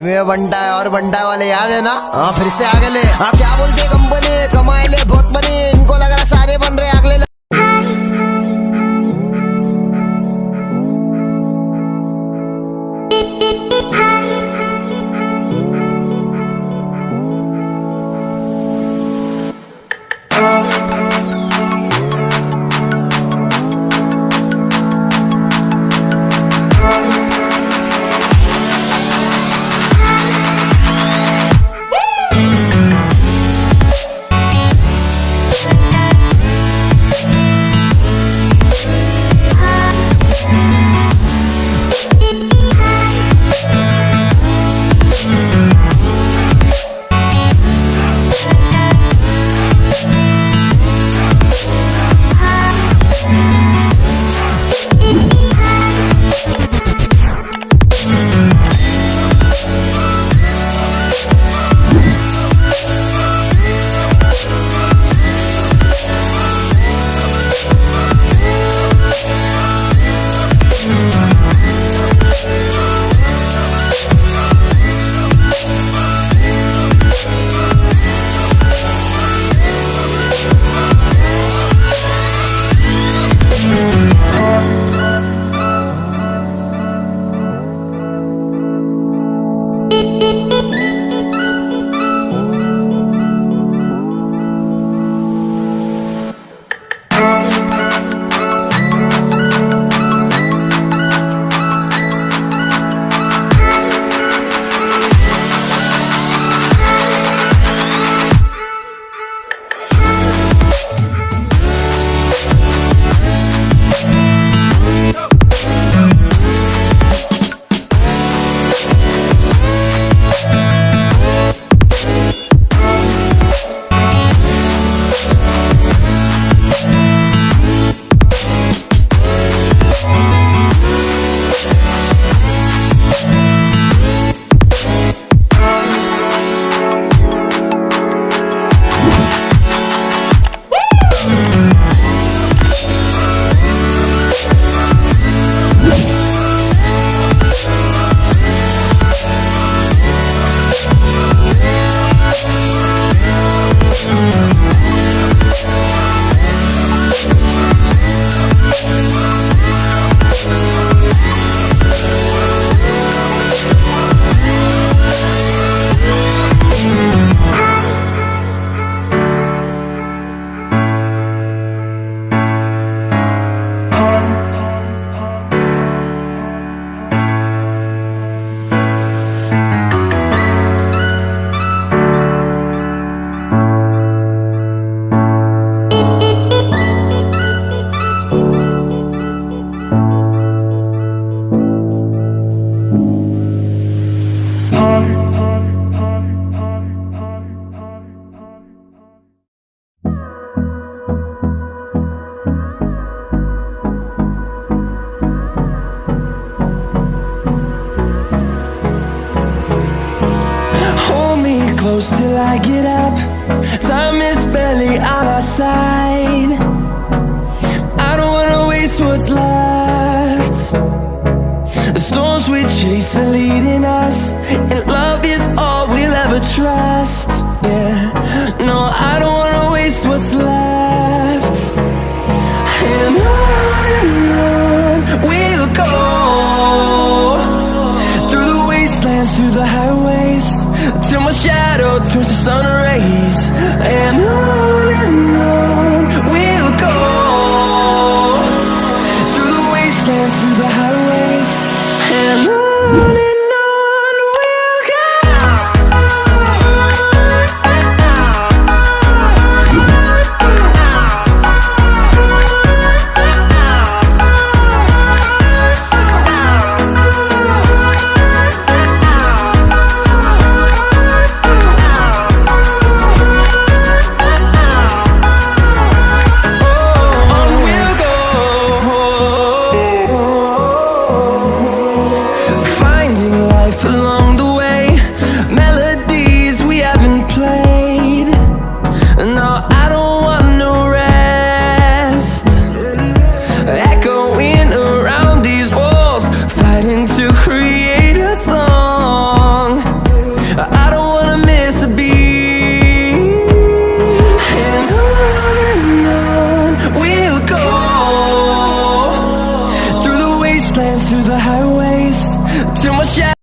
वे बंटा है और बंटा वाले याद है ना? हाँ फिर से आगे ले। हाँ क्या बोलते कंपनी कमाए ले बहुत बनी, इनको लग रहा सारे बन रहे अगले। Close till I get up. Time is barely on our side. I don't wanna waste what's left. The storms we chase are leading us, and love is all we'll ever trust. Yeah, no, I don't wanna waste what's left. And on we'll go, through the wastelands, through the highways, till my shadow turns to sun rays. And on we'll go, through the wastelands, through the highways, and on we'll go. through the highways till my shadow